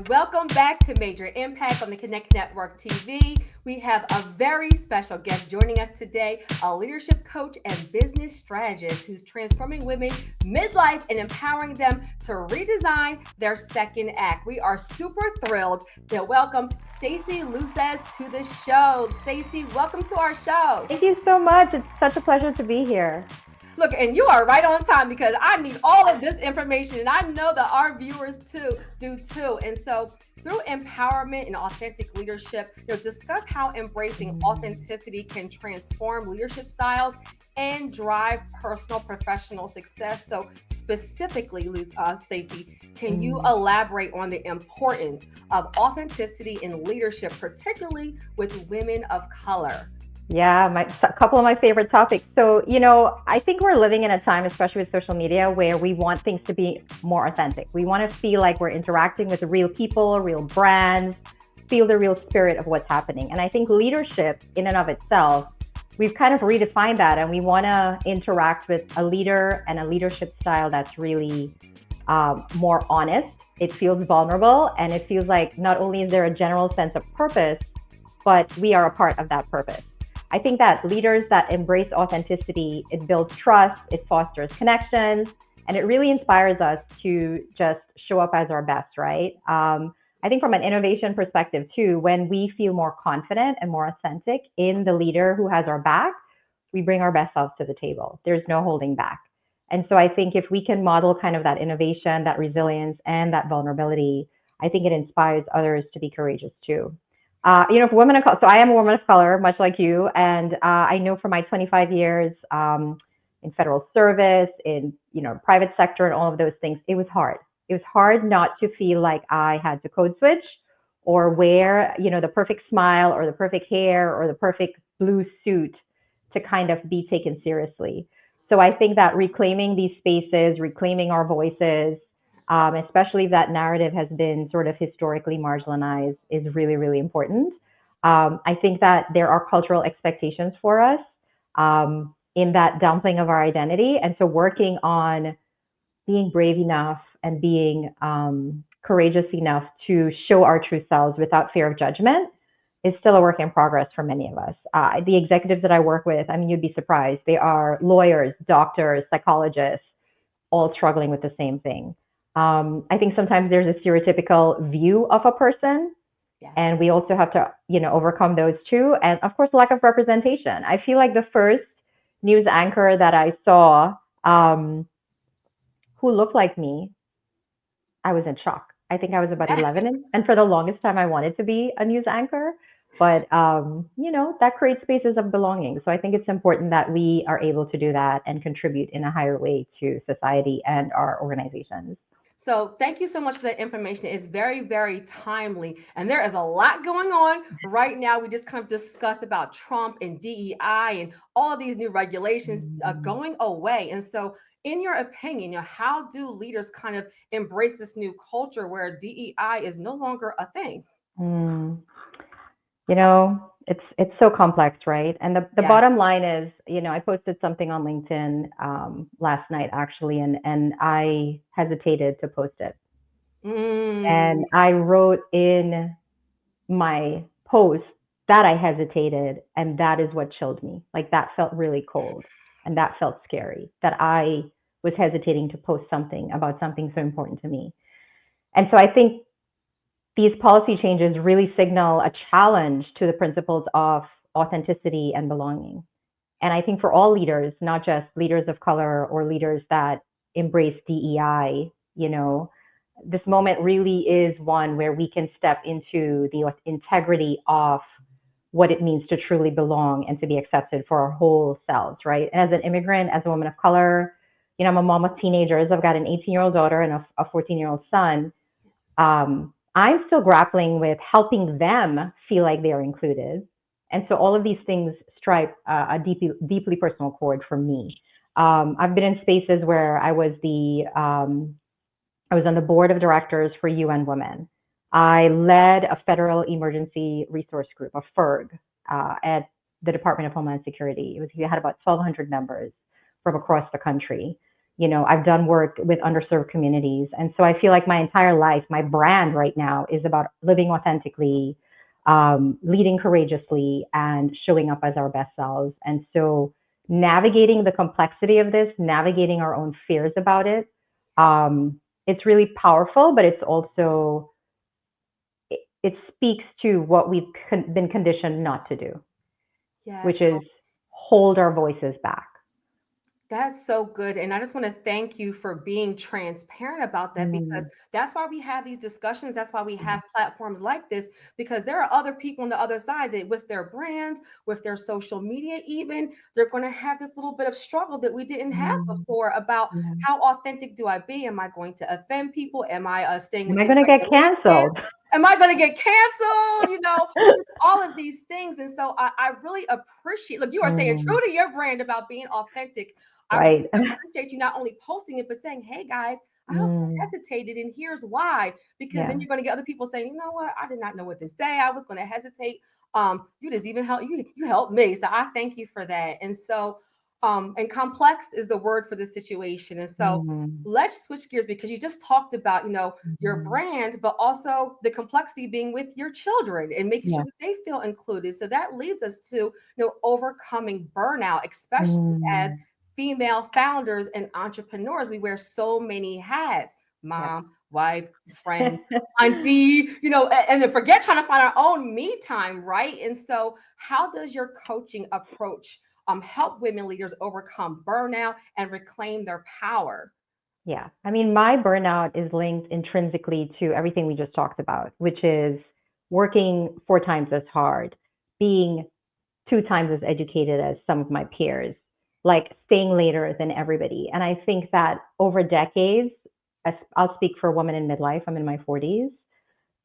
Welcome back to Major Impact on the Connect Network TV. We have a very special guest joining us today, a leadership coach and business strategist who's transforming women midlife and empowering them to redesign their second act. We are super thrilled to welcome Stacey Luces to the show. Stacey, welcome to our show. Thank you so much. It's such a pleasure to be here. Look, and you are right on time because I need all of this information, and I know that our viewers do too. And so, through empowerment and authentic leadership, discuss how embracing authenticity can transform leadership styles and drive personal professional success. So, specifically, Stacey, can you elaborate on the importance of authenticity in leadership, particularly with women of color? Yeah, a couple of my favorite topics. So, I think we're living in a time, especially with social media, where we want things to be more authentic. We want to feel like we're interacting with real people, real brands, feel the real spirit of what's happening. And I think leadership in and of itself, we've kind of redefined that, and we want to interact with a leader and a leadership style that's really more honest. It feels vulnerable, and it feels like not only is there a general sense of purpose, but we are a part of that purpose. I think that leaders that embrace authenticity, it builds trust, it fosters connections, and it really inspires us to just show up as our best, right? I think from an innovation perspective too, when we feel more confident and more authentic in the leader who has our back, we bring our best selves to the table. There's no holding back. And so I think if we can model kind of that innovation, that resilience, and that vulnerability, I think it inspires others to be courageous too. For women of color, so I am a woman of color, much like you, and I know from my 25 years in federal service, in private sector, and all of those things, it was hard. It was hard not to feel like I had to code switch or wear, the perfect smile or the perfect hair or the perfect blue suit to kind of be taken seriously. So I think that reclaiming these spaces, reclaiming our voices, especially if that narrative has been sort of historically marginalized, is really, really important. I think that there are cultural expectations for us in that dumping of our identity. And so working on being brave enough and being courageous enough to show our true selves without fear of judgment is still a work in progress for many of us. The executives that I work with, you'd be surprised. They are lawyers, doctors, psychologists, all struggling with the same thing. I think sometimes there's a stereotypical view of a person, and we also have to, overcome those too. And of course, lack of representation. I feel like the first news anchor that I saw who looked like me, I was in shock. I think I was about 11, and for the longest time, I wanted to be a news anchor. But, that creates spaces of belonging. So I think it's important that we are able to do that and contribute in a higher way to society and our organizations. So thank you so much for that information. It's very, very timely. And there is a lot going on right now. We just kind of discussed about Trump and DEI and all of these new regulations going away. And so in your opinion, how do leaders kind of embrace this new culture where DEI is no longer a thing? It's so complex, right? And the bottom line is, I posted something on LinkedIn last night, actually, and I hesitated to post it. And I wrote in my post that I hesitated, and that is what chilled me. Like, that felt really cold, and that felt scary, that I was hesitating to post something about something so important to me. And so I think these policy changes really signal a challenge to the principles of authenticity and belonging. And I think for all leaders, not just leaders of color or leaders that embrace DEI, this moment really is one where we can step into the integrity of what it means to truly belong and to be accepted for our whole selves, right? And as an immigrant, as a woman of color, I'm a mom of teenagers. I've got an 18-year-old daughter and a 14-year-old son. I'm still grappling with helping them feel like they're included. And so all of these things strike a deeply personal chord for me. I've been in spaces where I was on the board of directors for UN Women. I led a federal emergency resource group, a FERG, at the Department of Homeland Security. We had about 1,200 members from across the country. I've done work with underserved communities. And so I feel like my entire life, my brand right now is about living authentically, leading courageously, and showing up as our best selves. And so navigating the complexity of this, navigating our own fears about it, it's really powerful, but it's also, it speaks to what we've been conditioned not to do, Yes. which is hold our voices back. That's so good. And I just want to thank you for being transparent about that, because Mm, that's why we have these discussions. That's why we have platforms like this, because there are other people on the other side that, with their brands, with their social media, even, they're going to have this little bit of struggle that we didn't have mm, before about yeah. how authentic do I be? Am I going to offend people? Am I staying Am I within going to get regulations? canceled? Am I going to get canceled? Just all of these things. And so I really appreciate, look, you are staying true Mm, to your brand about being authentic. I right. really appreciate you not only posting it, but saying, hey guys, I also Mm, hesitated, and here's why. Because then yeah. you're going to get other people saying, you know what, I did not know what to say. I was going to hesitate. You just even help you helped me. So I thank you for that. And so, and complex is the word for this situation. And so Mm, let's switch gears, because you just talked about, your mhm. brand, but also the complexity being with your children and making sure Yeah. that they feel included. So that leads us to, overcoming burnout, especially as Mm, female founders and entrepreneurs. We wear so many hats: yeah. mom, wife, friend, auntie, and then forget trying to find our own me time, right? And so, how does your coaching approach help women leaders overcome burnout and reclaim their power? Yeah. I mean, my burnout is linked intrinsically to everything we just talked about, which is working 4 times as hard, being 2 times as educated as some of my peers, like staying later than everybody. And I think that over decades, I'll speak for a woman in midlife, I'm in my 40s,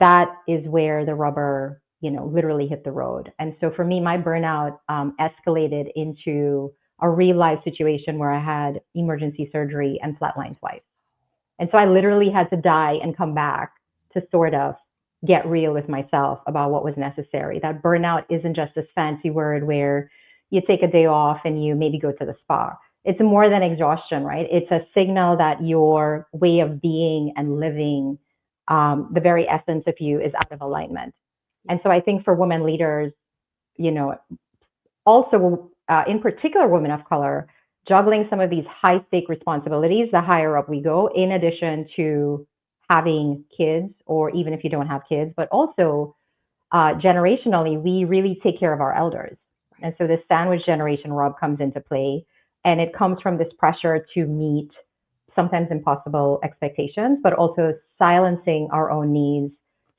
that is where the rubber, literally hit the road. And so for me, my burnout escalated into a real life situation where I had emergency surgery and flatlined twice. And so I literally had to die and come back to sort of get real with myself about what was necessary. That burnout isn't just this fancy word where you take a day off and you maybe go to the spa. It's more than exhaustion, right? It's a signal that your way of being and living, the very essence of you, is out of alignment. And Yes. so I think for women leaders, you know, also, in particular, women of color, juggling some of these high stake responsibilities the higher up we go, in addition to having kids, or even if you don't have kids, but also generationally, we really take care of our elders. And so this sandwich generation, Rob, comes into play. And it comes from this pressure to meet sometimes impossible expectations, but also silencing our own needs,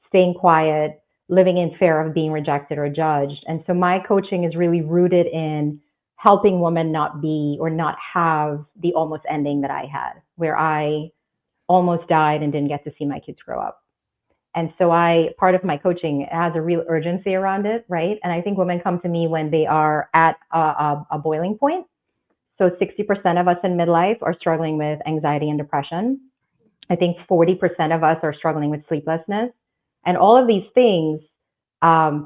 staying quiet, living in fear of being rejected or judged. And so my coaching is really rooted in helping women not be or not have the almost ending that I had, where I almost died and didn't get to see my kids grow up. And so part of my coaching has a real urgency around it, right? And I think women come to me when they are at a boiling point. So 60% of us in midlife are struggling with anxiety and depression. I think 40% of us are struggling with sleeplessness. And all of these things,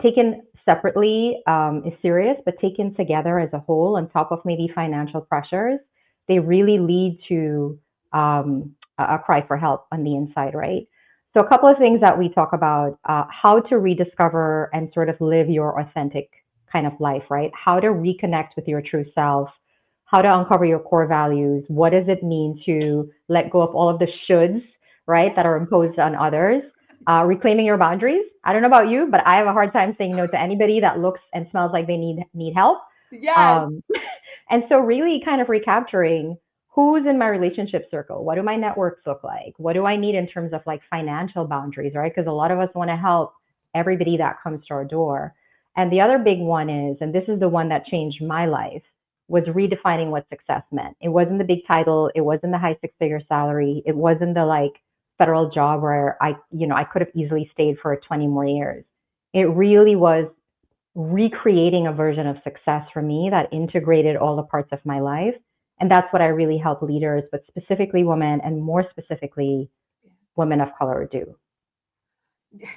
taken separately, is serious, but taken together as a whole, on top of maybe financial pressures, they really lead to a cry for help on the inside, right? So, a couple of things that we talk about: how to rediscover and sort of live your authentic kind of life, right? How to reconnect with your true self, how to uncover your core values. What does it mean to let go of all of the shoulds, right, that are imposed on others? Reclaiming your boundaries. I don't know about you, but I have a hard time saying no to anybody that looks and smells like they need help. Yes. Um, and so really kind of recapturing who's in my relationship circle. What do my networks look like? What do I need in terms of like financial boundaries, right? Because a lot of us want to help everybody that comes to our door. And the other big one is, and this is the one that changed my life, was redefining what success meant. It wasn't the big title. It wasn't the high six-figure salary. It wasn't the like federal job where I could have easily stayed for 20 more years. It really was recreating a version of success for me that integrated all the parts of my life. And that's what I really help leaders, but specifically women, and more specifically women of color, do.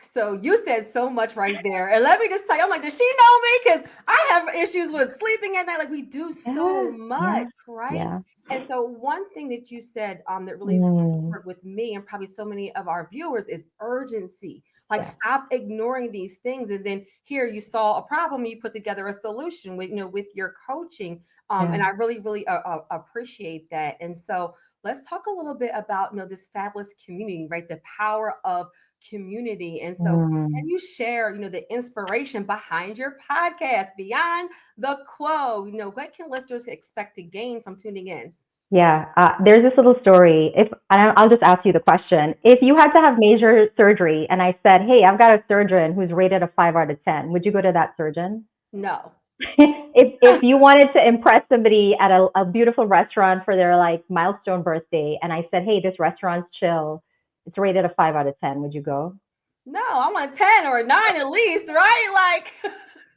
So you said so much right there. And let me just tell you, I'm like, does she know me? Because I have issues with sleeping at night. Like we do so Yeah, much, yeah, right? yeah. And so one thing that you said that really Mm, scored with me and probably so many of our viewers is urgency. Like yeah, stop ignoring these things. And then here you saw a problem, you put together a solution with, with your coaching. And yeah. I really, really appreciate that. And so let's talk a little bit about, this fabulous community, right? The power of community. And so can Mm. you share, the inspiration behind your podcast, Beyond the Quo? What can listeners expect to gain from tuning in? Yeah, there's this little story. If and I'll just ask you the question: if you had to have major surgery, and I said, "Hey, I've got a surgeon who's rated a 5 out of 10," would you go to that surgeon? No. If you wanted to impress somebody at a beautiful restaurant for their like milestone birthday, and I said, "Hey, this restaurant's chill. It's rated a 5 out of 10," would you go? No, I want a 10 or a 9 at least, right? Like,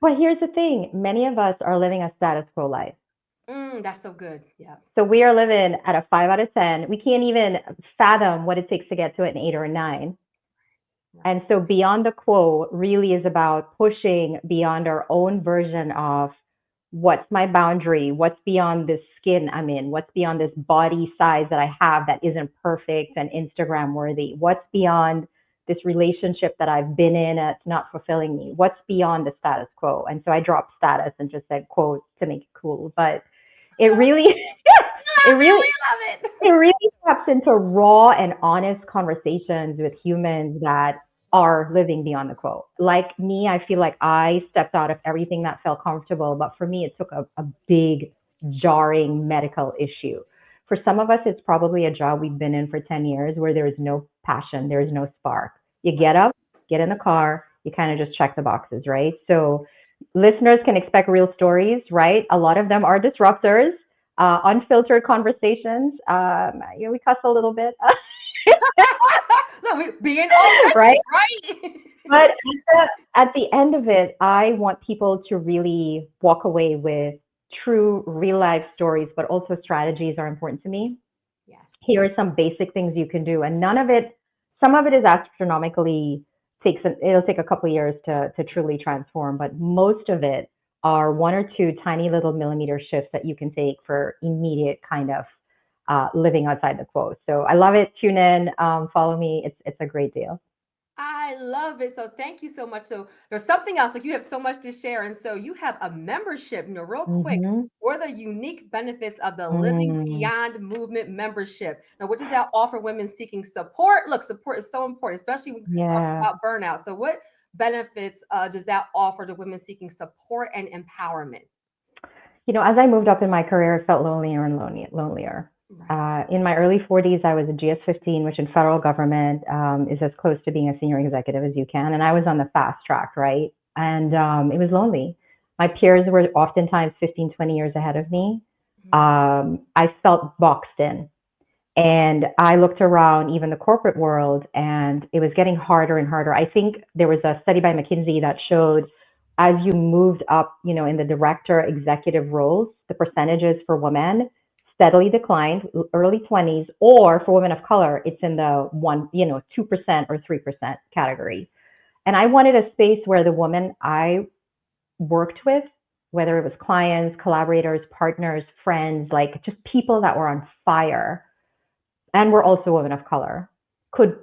But here's the thing: many of us are living a status quo life. that's so good. Yeah. So we are living at a 5 out of 10. We can't even fathom what it takes to get to an 8 or a 9. Right. And so Beyond the Quo really is about pushing beyond our own version of what's my boundary, what's beyond this skin I'm in, what's beyond this body size that I have that isn't perfect and Instagram worthy, what's beyond this relationship that I've been in that's not fulfilling me, what's beyond the status quo. And so I dropped status and just said quote to make it cool. But it really, it really, We love it. it really taps into raw and honest conversations with humans that are living beyond the quote. Like me, I feel like I stepped out of everything that felt comfortable, but for me, it took a big, jarring medical issue. For some of us, it's probably a job we've been in for 10 years where there is no passion, there is no spark. You Right. get up, get in the car, you kind of just check the boxes, right? So listeners can expect real stories, right? A lot of them are disruptors, unfiltered conversations. We cuss a little bit, No, we being authentic, right? right? But at the end of it, I want people to really walk away with true real life stories, but also strategies are important to me. Yes. Here are some basic things you can do, and none of it. Some of it is astronomically it'll take a couple of years to truly transform, but most of it are one or two tiny little millimeter shifts that you can take for immediate kind of living outside the quote. So I love it. Tune in, follow me. It's a great deal. I love it. So thank you so much. So there's something else, like you have so much to share. And so you have a membership, real quick. Mm-hmm. What are the unique benefits of the Living Mm, Beyond Movement membership? Now, what does that offer women seeking support? Look, support is so important, especially when we talk yeah. about burnout. So, what benefits does that offer to women seeking support and empowerment? As I moved up in my career, I felt lonelier and lonelier. Right. In my early 40s, I was a GS-15, which in federal government is as close to being a senior executive as you can. And I was on the fast track, right? And it was lonely. My peers were oftentimes 15, 20 years ahead of me. Mhm. I felt boxed in. And I looked around even the corporate world and it was getting harder and harder. I think there was a study by McKinsey that showed as you moved up, in the director executive roles, the percentages for women steadily declined, early 20s, or for women of color, it's in the 2% or 3% category. And I wanted a space where the women I worked with, whether it was clients, collaborators, partners, friends, like just people that were on fire, and we're also women of color, could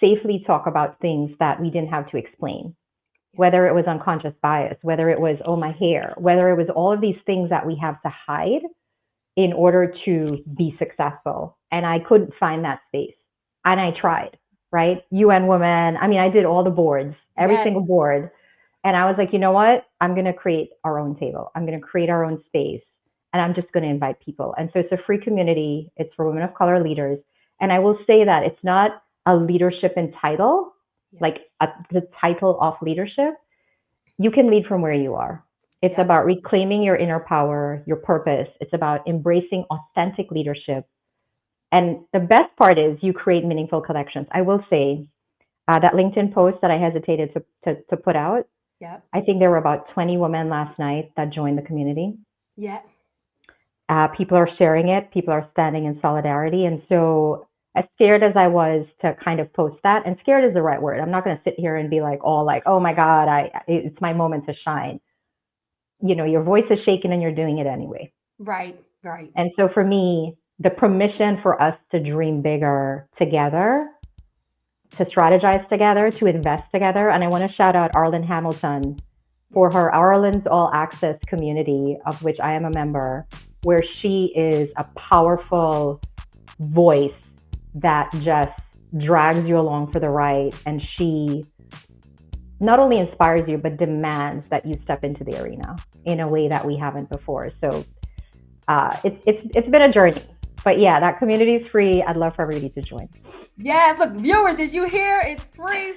safely talk about things that we didn't have to explain, Yeah. whether it was unconscious bias, whether it was, oh, my hair, whether it was all of these things that we have to hide in order to be successful. And I couldn't find that space. And I tried, right? UN Women. I mean, I did all the boards, every Yes. single board. And I was like, you know what? I'm going to create our own table. I'm going to create our own space. And I'm just going to invite people. And so it's a free community. It's for women of color leaders. And I will say that it's not a leadership in title, Yeah. like the title of leadership. You can lead from where you are. It's Yeah. about reclaiming your inner power, your purpose. It's about embracing authentic leadership. And the best part is you create meaningful connections. I will say that LinkedIn post that I hesitated to put out, Yeah. I think there were about 20 women last night that joined the community. Yeah. People are sharing it. People are standing in solidarity. And so as scared as I was to kind of post that, and scared is the right word. I'm not going to sit here and be like, oh, like, oh my God, it's my moment to shine. Your voice is shaking and you're doing it anyway. Right. And so for me, the permission for us to dream bigger together, to strategize together, to invest together. And I want to shout out Arlen Hamilton for her Arlen's All Access community, of which I am a member, where she is a powerful voice that just drags you along for the ride. And she not only inspires you, but demands that you step into the arena in a way that we haven't before. So it's been a journey. But yeah, that community is free. I'd love for everybody to join. Yes, look, viewers, did you hear? It's free.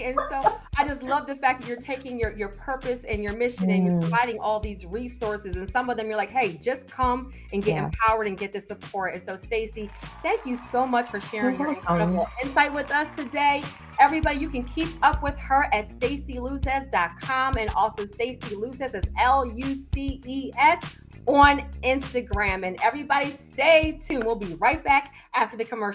And so I just love the fact that you're taking your purpose and your mission and you're providing all these resources. And some of them you're like, hey, just come and get empowered and get the support. And so, Stacey, thank you so much for sharing your incredible insight with us today. Everybody, you can keep up with her at staceyluces.com and also Stacey Luces is Luces on Instagram. And everybody stay tuned. We'll be right back after the commercial break.